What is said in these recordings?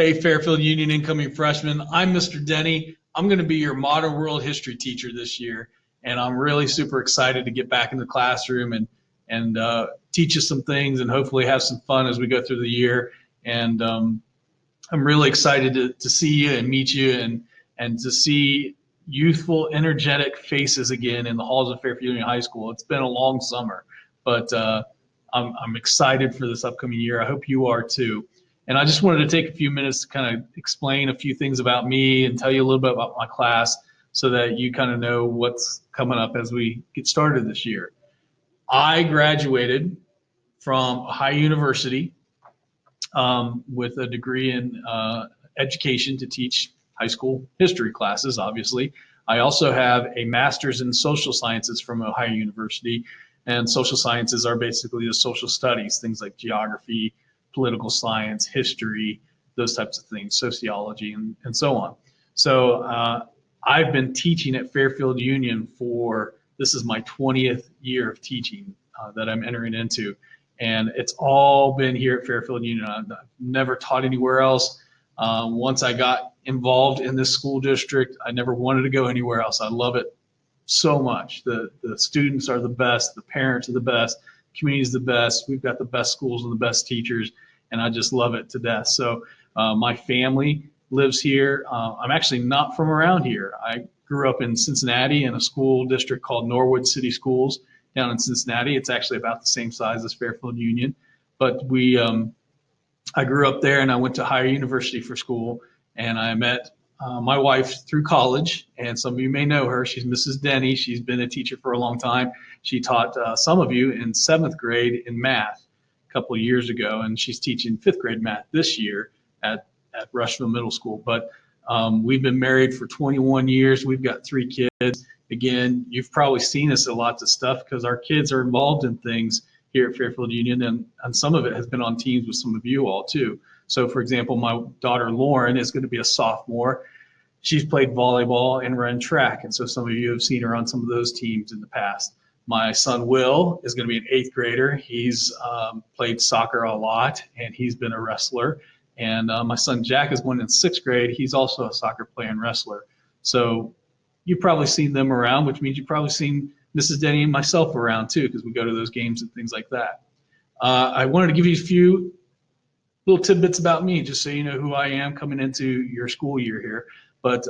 Hey, Fairfield Union incoming freshmen. I'm Mr. Denny. I'm going to be your modern world history teacher this year, and I'm really super excited to get back in the classroom and teach you some things and hopefully have some fun as we go through the year. And I'm really excited to see you and meet you and to see youthful, energetic faces again in the halls of Fairfield Union High School. It's been a long summer, but I'm excited for this upcoming year. I hope you are too. And I just wanted to take a few minutes to kind of explain a few things about me and tell you a little bit about my class so that you kind of know what's coming up as we get started this year. I graduated from Ohio University with a degree in education to teach high school history classes, obviously. I also have a master's in social sciences from Ohio University, and social sciences are basically the social studies, things like geography, political science, history, those types of things, sociology, and so on. So I've been teaching at Fairfield Union this is my 20th year of teaching that I'm entering into. And it's all been here at Fairfield Union. I've never taught anywhere else. Once I got involved in this school district, I never wanted to go anywhere else. I love it so much. The students are the best, the parents are the best, community is the best. We've got the best schools and the best teachers, and I just love it to death. So my family lives here. I'm actually not from around here. I grew up in Cincinnati in a school district called Norwood City Schools down in Cincinnati. It's actually about the same size as Fairfield Union, but I grew up there and I went to Ohio University for school, and I met my wife through college, and some of you may know her. She's Mrs. Denny. She's been a teacher for a long time. She taught some of you in 7th grade in math a couple of years ago, and she's teaching 5th grade math this year at Rushville Middle School. But we've been married for 21 years. We've got 3 kids. Again, you've probably seen us at lots of stuff because our kids are involved in things here at Fairfield Union, and some of it has been on teams with some of you all too. So for example, my daughter Lauren is going to be a sophomore. She's played volleyball and run track, and so some of you have seen her on some of those teams in the past. My son Will is going to be an 8th grader. He's played soccer a lot, and he's been a wrestler. And my son Jack is going in 6th grade. He's also a soccer player and wrestler. So you've probably seen them around, which means you've probably seen Mrs. Denny and myself around too, because we go to those games and things like that. I wanted to give you a few little tidbits about me, just so you know who I am coming into your school year here. But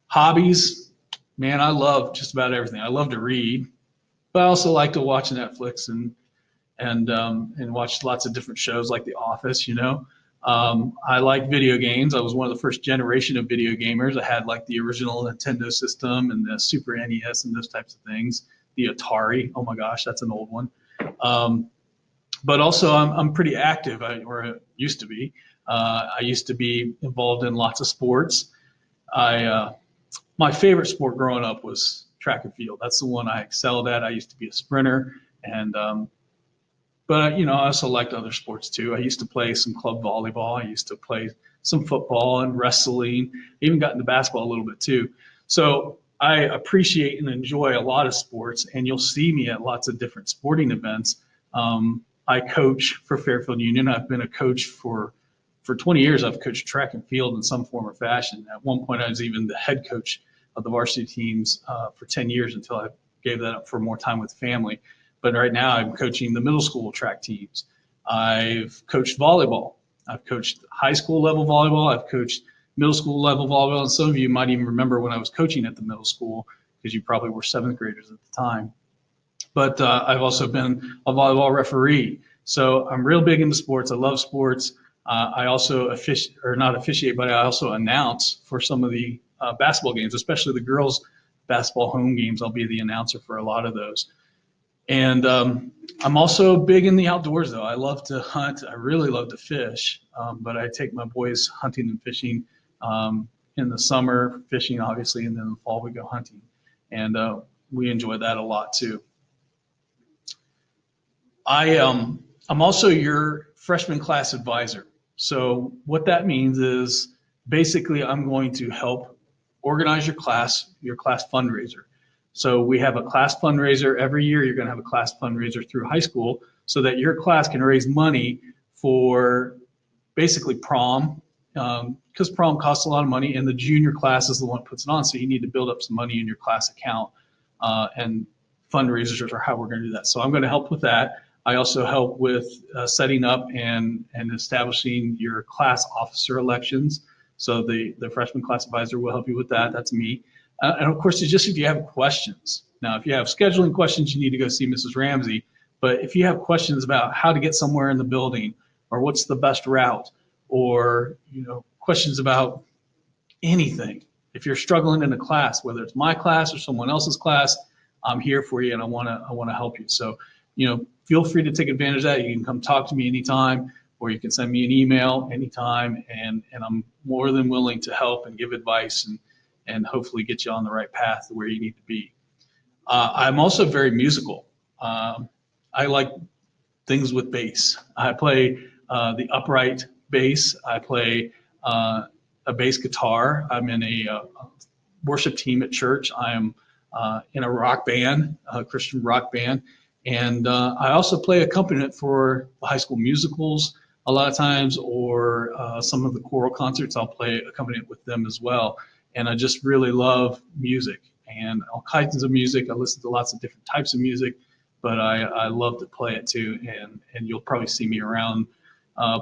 hobbies, man, I love just about everything. I love to read, but I also like to watch Netflix and watch lots of different shows like The Office, you know. I like video games. I was one of the first generation of video gamers. I had like the original Nintendo system and the Super NES and those types of things. The Atari, oh my gosh, that's an old one. But also I'm pretty active, or used to be. I used to be involved in lots of sports. My favorite sport growing up was track and field. That's the one I excelled at. I used to be a sprinter, but you know, I also liked other sports too. I used to play some club volleyball. I used to play some football and wrestling. I even got into basketball a little bit too. So I appreciate and enjoy a lot of sports, and you'll see me at lots of different sporting events. I coach for Fairfield Union. I've been a coach for 20 years. I've coached track and field in some form or fashion. At one point, I was even the head coach of the varsity teams for 10 years until I gave that up for more time with family. But right now I'm coaching the middle school track teams. I've coached volleyball. I've coached high school level volleyball. I've coached middle school level volleyball. And some of you might even remember when I was coaching at the middle school, because you probably were 7th graders at the time. But I've also been a volleyball referee. So I'm real big into sports. I love sports. I also not officiate, but I also announce for some of the basketball games, especially the girls' basketball home games. I'll be the announcer for a lot of those. And I'm also big in the outdoors, though. I love to hunt. I really love to fish, but I take my boys hunting and fishing in the summer, fishing obviously, and then in the fall we go hunting. And we enjoy that a lot too. I'm also your freshman class advisor. So what that means is basically I'm going to help organize your class fundraiser. So we have a class fundraiser every year. You're going to have a class fundraiser through high school so that your class can raise money for basically prom, because prom costs a lot of money, and the junior class is the one that puts it on. So you need to build up some money in your class account, and fundraisers are how we're going to do that. So I'm going to help with that. I also help with setting up and establishing your class officer elections. So the freshman class advisor will help you with that. That's me. And of course, it's just if you have questions. Now, if you have scheduling questions, you need to go see Mrs. Ramsey. But if you have questions about how to get somewhere in the building, or what's the best route, or questions about anything, if you're struggling in a class, whether it's my class or someone else's class, I'm here for you, and I want to help you. So, feel free to take advantage of that. You can come talk to me anytime, or you can send me an email anytime, and I'm more than willing to help and give advice and hopefully get you on the right path to where you need to be. I'm also very musical. I like things with bass. I play the upright bass. I play a bass guitar. I'm in a worship team at church. I am in a rock band, a Christian rock band. And I also play accompaniment for the high school musicals a lot of times, or some of the choral concerts. I'll play accompaniment with them as well. And I just really love music and all kinds of music. I listen to lots of different types of music, but I love to play it too. And you'll probably see me around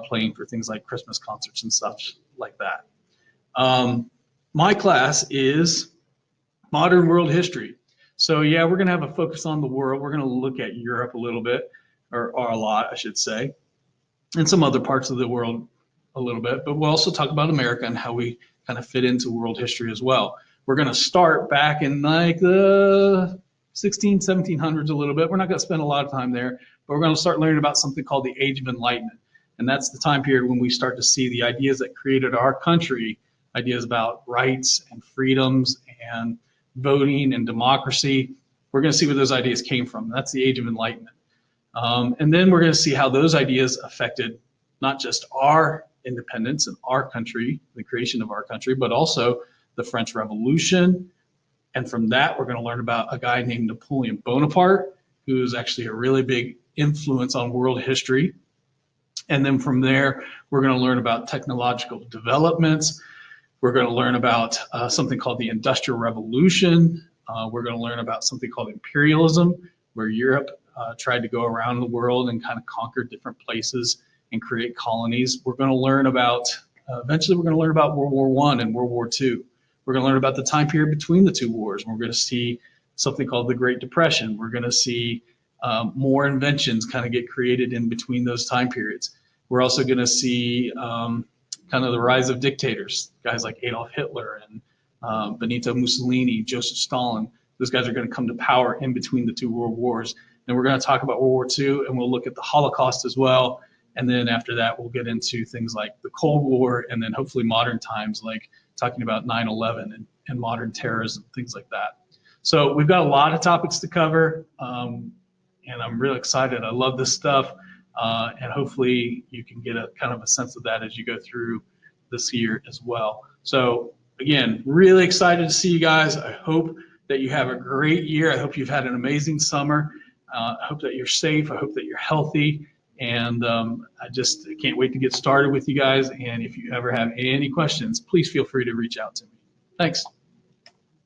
playing for things like Christmas concerts and stuff like that. My class is Modern World History. So yeah, we're going to have a focus on the world. We're going to look at Europe a little bit, or a lot, I should say, and some other parts of the world a little bit. But we'll also talk about America and how we kind of fit into world history as well. We're going to start back in like the 1700s a little bit. We're not going to spend a lot of time there, but we're going to start learning about something called the Age of Enlightenment. And that's the time period when we start to see the ideas that created our country, ideas about rights and freedoms and voting and democracy. We're going to see where those ideas came from. That's the Age of Enlightenment. And then we're going to see how those ideas affected not just our independence and our country, the creation of our country, but also the French Revolution. And from that, we're going to learn about a guy named Napoleon Bonaparte, who is actually a really big influence on world history. And then from there, we're going to learn about technological developments. We're going to learn about something called the Industrial Revolution. We're going to learn about something called imperialism, where Europe tried to go around the world and kind of conquer different places and create colonies. We're going to learn about, eventually we're going to learn about World War I and World War II. We're going to learn about the time period between the two wars. We're going to see something called the Great Depression. We're going to see more inventions kind of get created in between those time periods. We're also going to see kind of the rise of dictators, guys like Adolf Hitler and Benito Mussolini, Joseph Stalin. Those guys are going to come to power in between the two world wars. And we're going to talk about World War II, and we'll look at the Holocaust as well. And then after that, we'll get into things like the Cold War, and then hopefully modern times, like talking about 9/11 and modern terrorism, things like that. So we've got a lot of topics to cover, and I'm really excited. I love this stuff, and hopefully you can get a kind of a sense of that as you go through this year as well. So again, really excited to see you guys. I hope that you have a great year. I hope you've had an amazing summer. I hope that you're safe. I hope that you're healthy. And I just can't wait to get started with you guys. And if you ever have any questions, please feel free to reach out to me. Thanks.